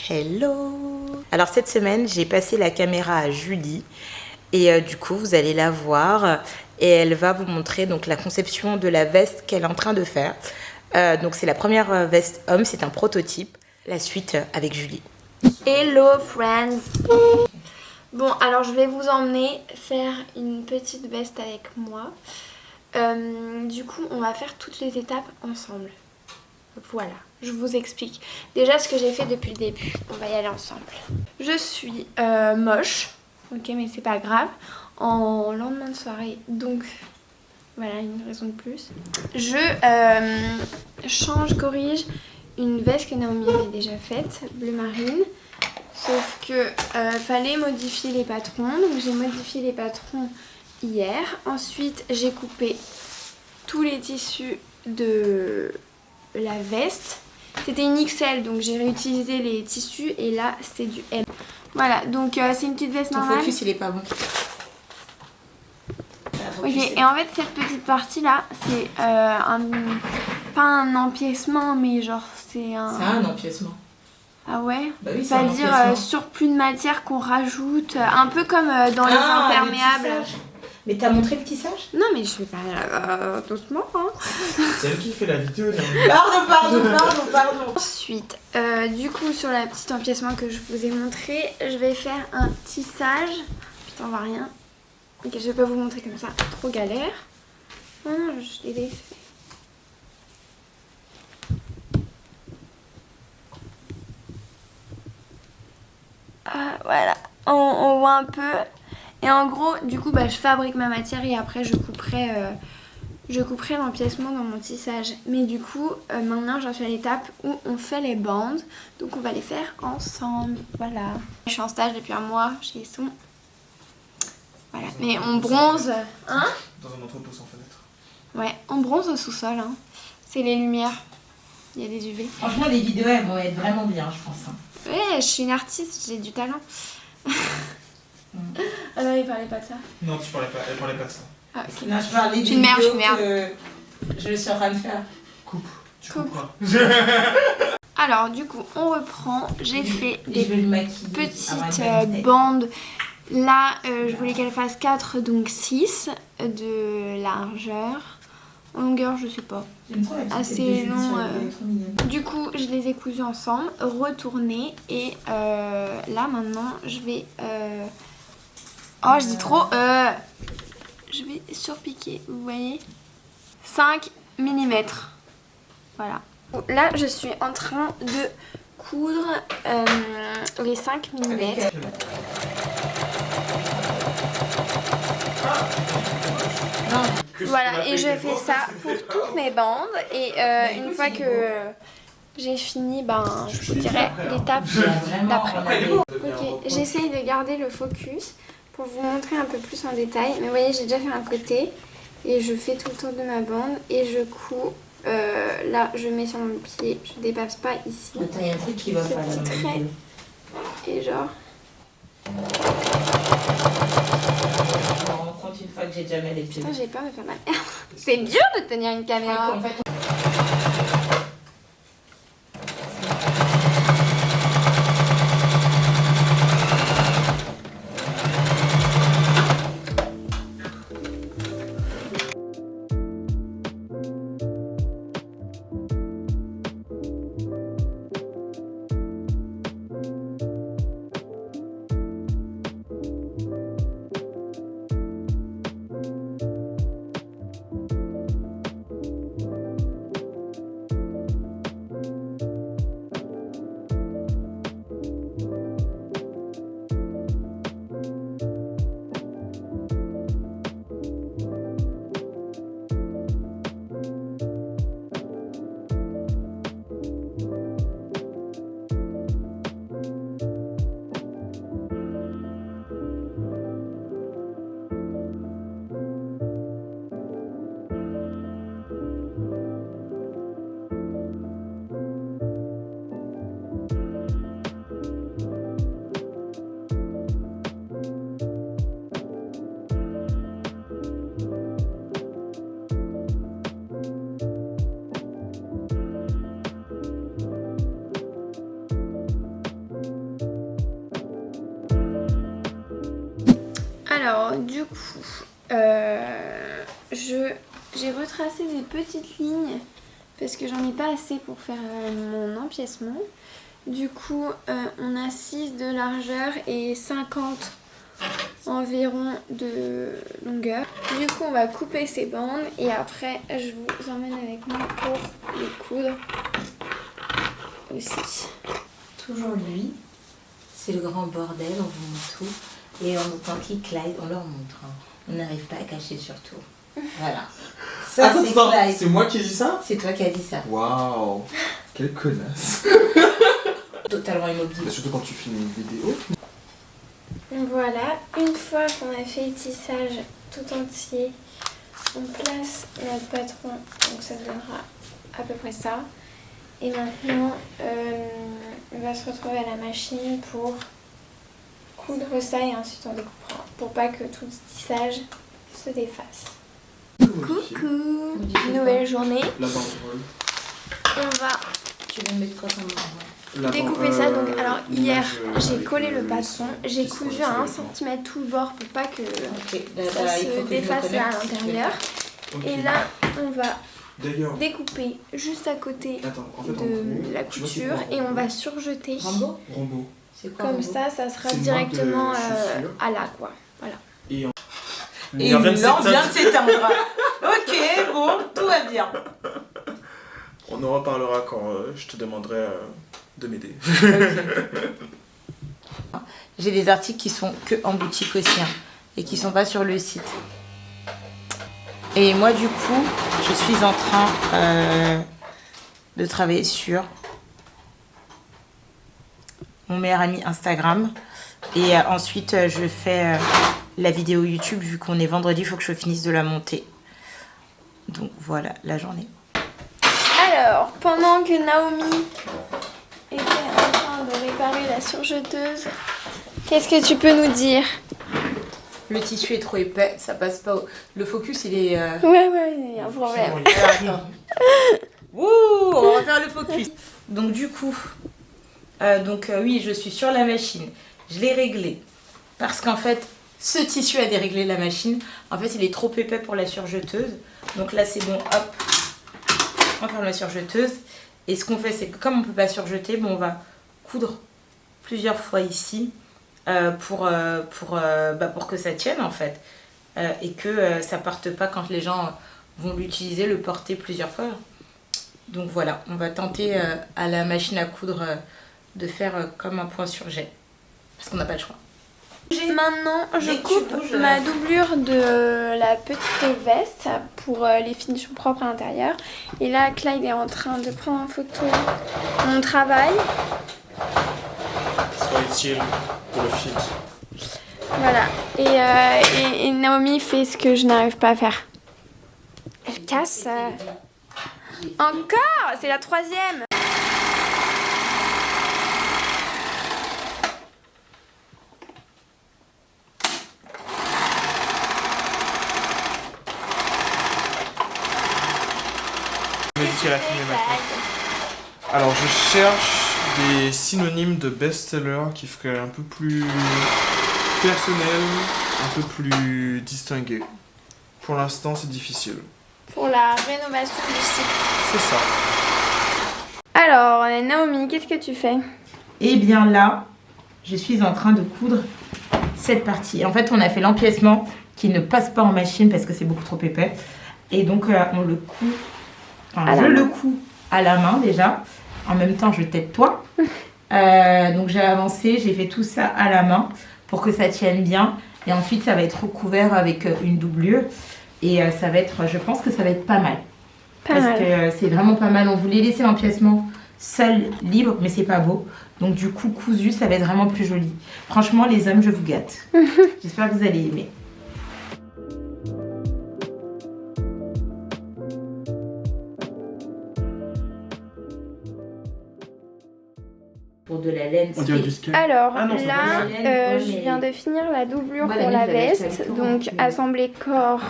Hello! Alors cette semaine, j'ai passé la caméra à Julie et du coup, vous allez la voir et elle va vous montrer donc la conception de la veste qu'elle est en train de faire. Donc c'est la première veste homme, c'est un prototype. La suite avec Julie. Hello friends! Bon, alors je vais vous emmener faire une petite veste avec moi. Du coup, on va faire toutes les étapes ensemble. Voilà, je vous explique. Déjà ce que j'ai fait depuis le début, on va y aller ensemble. Je suis moche, ok, mais c'est pas grave, en lendemain de soirée, donc voilà une raison de plus. Je corrige une veste que Naomi avait déjà faite, bleu marine. Sauf que fallait modifier les patrons, donc j'ai modifié les patrons hier. Ensuite j'ai coupé tous les tissus de la veste. C'était une XL, donc j'ai réutilisé les tissus et là c'est du M. Voilà, donc c'est une petite veste normale. Ton focus il est pas bon. Ok, et en fait cette petite partie là, c'est pas un empiècement, mais genre c'est un... C'est un empiècement. Ah ouais, bah oui, c'est-à-dire surplus de matière qu'on rajoute, un peu comme dans les imperméables. Mais t'as montré le tissage? Non mais je fais pas doucement hein. C'est elle qui fait la vidéo. Pardon. Ensuite, du coup sur la petite empiècement que je vous ai montré, je vais faire un tissage. Putain, on voit rien. Ok, je vais pas vous montrer comme ça, trop galère. Non, je l'ai fait. Voilà, on voit un peu. Et en gros, du coup, je fabrique ma matière et après je couperai l'empiècement dans mon tissage. Mais du coup, maintenant j'en suis à l'étape où on fait les bandes. Donc on va les faire ensemble. Voilà. Je suis en stage depuis un mois chez Son. Voilà, mais on bronze. Hein? Dans un entrepôt sans fenêtre. Ouais, on bronze au sous-sol. Hein. C'est les lumières. Il y a des UV. Franchement, les vidéos elles vont être vraiment bien, je pense. Ouais, je suis une artiste, j'ai du talent. Ah non, il parlait pas de ça. Non, elle parlait pas de ça. Ah, ok. Non, je parlais Je suis une merde, que je suis en train de faire. Tu Coupe. couperas. Alors, du coup, on reprend. J'ai fait Je des vais le maquiller. petites bandes. Là, je voulais qu'elle fasse 4, donc 6 de largeur. En longueur, je sais pas. Assez long. Du coup, je les ai cousus ensemble, retournés. Et là, maintenant, je vais... Oh, je dis trop. Je vais surpiquer, vous voyez. 5 mm. Voilà. Là, je suis en train de coudre les 5 mm. Voilà, et je fais ça pour toutes mes bandes. Et une fois que j'ai fini, je vous dirai l'étape d'après. Ok, j'essaye de garder le focus pour vous montrer un peu plus en détail. Mais vous voyez, j'ai déjà fait un côté et je fais tout le tour de ma bande et je couds. Là, je mets sur mon pied, je dépasse pas ici. Attends, il y a un truc qui va pas là. Et genre... Je me rends compte une fois que j'ai déjà mis les pieds. Putain, j'ai peur de faire mal. C'est dur de tenir une caméra. En fait, Alors, du coup, j'ai retracé des petites lignes parce que j'en ai pas assez pour faire mon empiècement. Du coup, on a 6 de largeur et 50 environ de longueur. Du coup, on va couper ces bandes et après, je vous emmène avec moi pour les coudre aussi. Toujours lui, c'est le grand bordel, on vous montre tout. Et en tant qu'il Clyde, on leur montre. Hein. On n'arrive pas à cacher surtout. Voilà. Ça, c'est Clyde. C'est moi qui ai dit ça? C'est toi qui as dit ça. Waouh, quelle connasse. Totalement immobile. Mais surtout quand tu filmes une vidéo. Voilà, une fois qu'on a fait le tissage tout entier, on place notre patron, donc ça donnera à peu près ça. Et maintenant, on va se retrouver à la machine pour coudre ça et ensuite on découpera pour pas que tout le tissage se défasse. Coucou, nouvelle journée. La banderole. On va Tu veux me mettre quoi comme découper ça. Donc, alors hier j'ai collé le patron, j'ai cousu à 1 cm tout le bord pour pas que ça se défasse là à l'intérieur. Et là on va découper juste à côté de la couture et on va surjeter. Rambo. C'est quoi, comme Rambo? ça sera directement à là quoi. Voilà. Et l'on vient de s'éteindre. Ok, bon, tout va bien. On en reparlera quand je te demanderai de m'aider. J'ai des articles qui sont que en boutique aussi hein, et qui sont pas sur le site. Et moi du coup, je suis en train de travailler sur mon meilleur ami Instagram. Et ensuite, je fais la vidéo YouTube. Vu qu'on est vendredi, il faut que je finisse de la monter. Donc voilà la journée. Alors, pendant que Naomi était en train de réparer la surjeteuse, qu'est-ce que tu peux nous dire? Le tissu est trop épais, ça passe pas. Le focus, il est... Ouais, il y a un problème. Wouh, on va refaire le focus. Donc du coup, oui, je suis sur la machine. Je l'ai réglé. Parce qu'en fait, ce tissu a déréglé la machine. En fait, il est trop épais pour la surjeteuse. Donc là, c'est bon, hop. On va faire la surjeteuse. Et ce qu'on fait, c'est que comme on ne peut pas surjeter, bon, on va coudre plusieurs fois ici pour que ça tienne en fait. Et que ça parte pas quand les gens vont l'utiliser, le porter plusieurs fois. Donc voilà, on va tenter à la machine à coudre de faire comme un point sur jet. Parce qu'on n'a pas le choix. Maintenant, je coupe ma doublure de la petite veste pour les finitions propres à l'intérieur. Et là, Clyde est en train de prendre en photo mon travail. Sois utile pour le feed. Voilà. Et Naomi fait ce que je n'arrive pas à faire. Elle casse. Encore? C'est la 3e. Alors je cherche des synonymes de best-seller qui feraient un peu plus personnel, un peu plus distingué. Pour l'instant c'est difficile. Pour la rénovation du site. C'est ça. Alors Naomi, qu'est-ce que tu fais? Et bien là, je suis en train de coudre cette partie. En fait, on a fait l'empiècement qui ne passe pas en machine parce que c'est beaucoup trop épais. Et donc on le coud. Enfin, je le couds à la main déjà. En même temps, je t'aide toi. Donc j'ai avancé, j'ai fait tout ça à la main pour que ça tienne bien. Et ensuite, ça va être recouvert avec une doublure. Et ça va être, je pense que ça va être pas mal. Parce que c'est vraiment pas mal. On voulait laisser l'empiècement seul, libre, mais c'est pas beau. Donc du coup, cousu, ça va être vraiment plus joli. Franchement, les hommes, je vous gâte. J'espère que vous allez aimer. Pour de la laine. Alors Ah non, là, je viens de finir la doublure pour la veste. Donc assembler corps,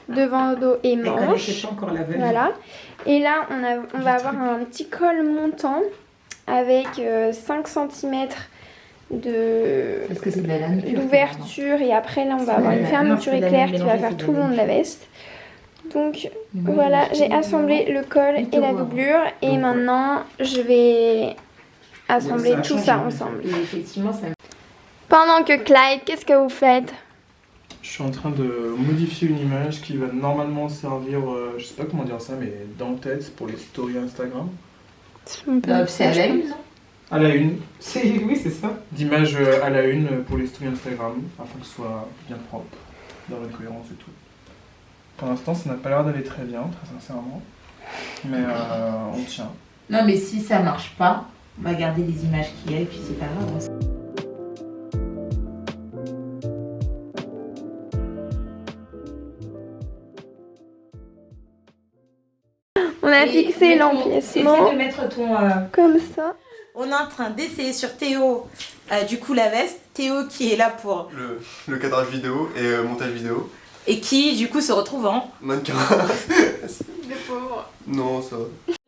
devant, dos et manches. Voilà. Et là, on va avoir un petit col montant avec 5 cm de Parce que c'est de la lame pure. l'ouverture et après là on va avoir une fermeture éclair qui va faire tout le long de la veste. Donc voilà, j'ai assemblé le col et la doublure et maintenant je vais assembler tout ça ensemble. Et effectivement, ça... Pendant que Clyde, qu'est-ce que vous faites? Je suis en train de modifier une image qui va normalement servir, je sais pas comment dire ça, mais d'en-tête pour les stories Instagram. C'est à la une, non? À la une, oui c'est ça. D'image à la une pour les stories Instagram, afin que ce soit bien propre, dans la cohérence et tout. Pour l'instant ça n'a pas l'air d'aller très bien, très sincèrement. Mais on tient. Non mais si ça marche pas, on va garder les images qu'il y a et puis c'est pas grave. On a fixé l'empiècement Essaye de mettre ton... comme ça. On est en train d'essayer sur Théo, du coup la veste. Théo qui est là pour... Le cadrage vidéo et montage vidéo. Et qui du coup se retrouve en... Mannequin. Le pauvre. Non, ça va.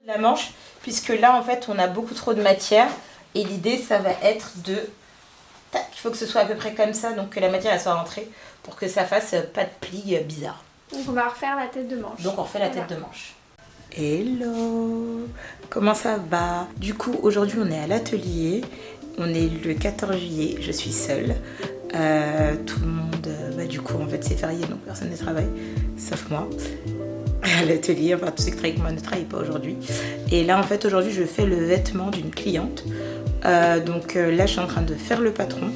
La manche, puisque là en fait on a beaucoup trop de matière. Et l'idée ça va être de... Tac, il faut que ce soit à peu près comme ça, donc que la matière elle soit rentrée. Pour que ça fasse pas de plis bizarres. Donc on va refaire la tête de manche. Donc on refait la tête de manche. Hello, comment ça va? Du coup aujourd'hui on est à l'atelier, on est le 14 juillet, je suis seule. Tout le monde, du coup en fait c'est férié donc personne ne travaille, sauf moi. À l'atelier, enfin tous ceux qui travaillent avec moi ne travaillent pas aujourd'hui. Et là en fait aujourd'hui je fais le vêtement d'une cliente. Donc là je suis en train de faire le patron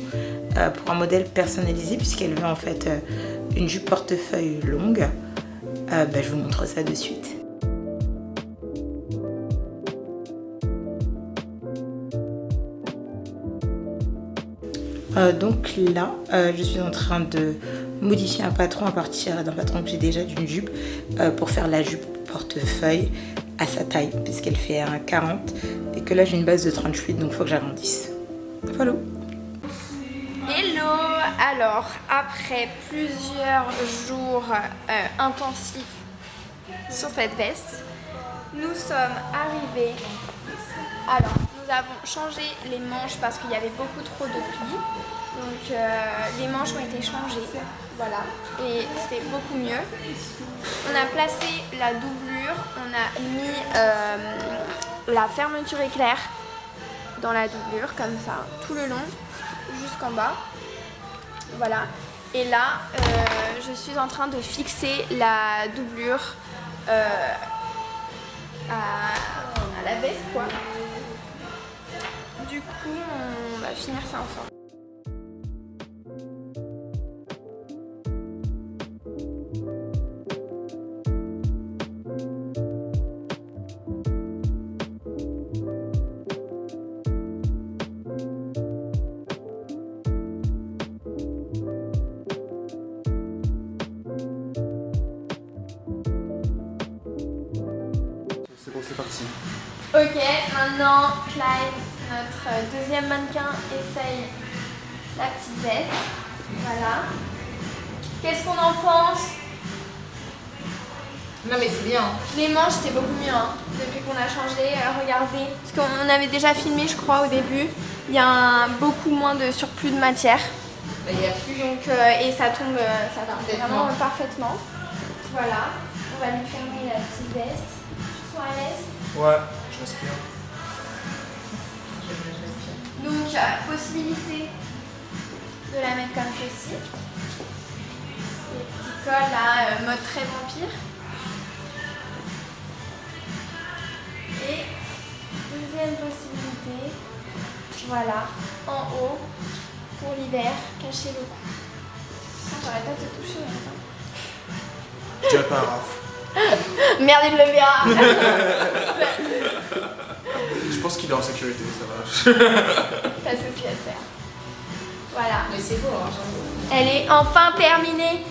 pour un modèle personnalisé puisqu'elle veut en fait une jupe portefeuille longue. Je vous montre ça de suite. Donc là, je suis en train de modifier un patron à partir d'un patron que j'ai déjà d'une jupe pour faire la jupe portefeuille à sa taille puisqu'elle fait un 40 et que là j'ai une base de 38 donc il faut que j'agrandisse. Follow. Hello. Alors après plusieurs jours intensifs sur cette veste, nous sommes arrivés. Alors nous avons changé les manches parce qu'il y avait beaucoup trop de plis. Donc les manches ont été changées, voilà, et c'est beaucoup mieux. On a placé la doublure, on a mis la fermeture éclair dans la doublure, comme ça, tout le long, jusqu'en bas. Voilà, et là, je suis en train de fixer la doublure à la veste, quoi. Du coup, on va finir ça ensemble. C'est bon, c'est parti. Ok, maintenant Clyde, notre deuxième mannequin, essaye la petite veste. Voilà. Qu'est-ce qu'on en pense? Non mais c'est bien. Les manches c'est beaucoup mieux hein, depuis qu'on a changé. Regardez, parce qu'on avait déjà filmé je crois au début. Il y a beaucoup moins de surplus de matière. Il y a plus. Donc, et ça tombe vraiment parfaitement. Voilà, on va lui fermer la petite veste. Tu sens à l'aise? Ouais, je respire. Donc, possibilité de la mettre comme ceci. Les petits cols là, mode très vampire. Et deuxième possibilité, voilà, en haut, pour l'hiver, cacher le cou. J'arrête pas de te toucher maintenant. Je dirais pas un raf. Merde, il le verra. Je pense qu'il est en sécurité, ça va. Pas de souci à faire. Voilà. Mais c'est beau, hein, Elle est enfin terminée.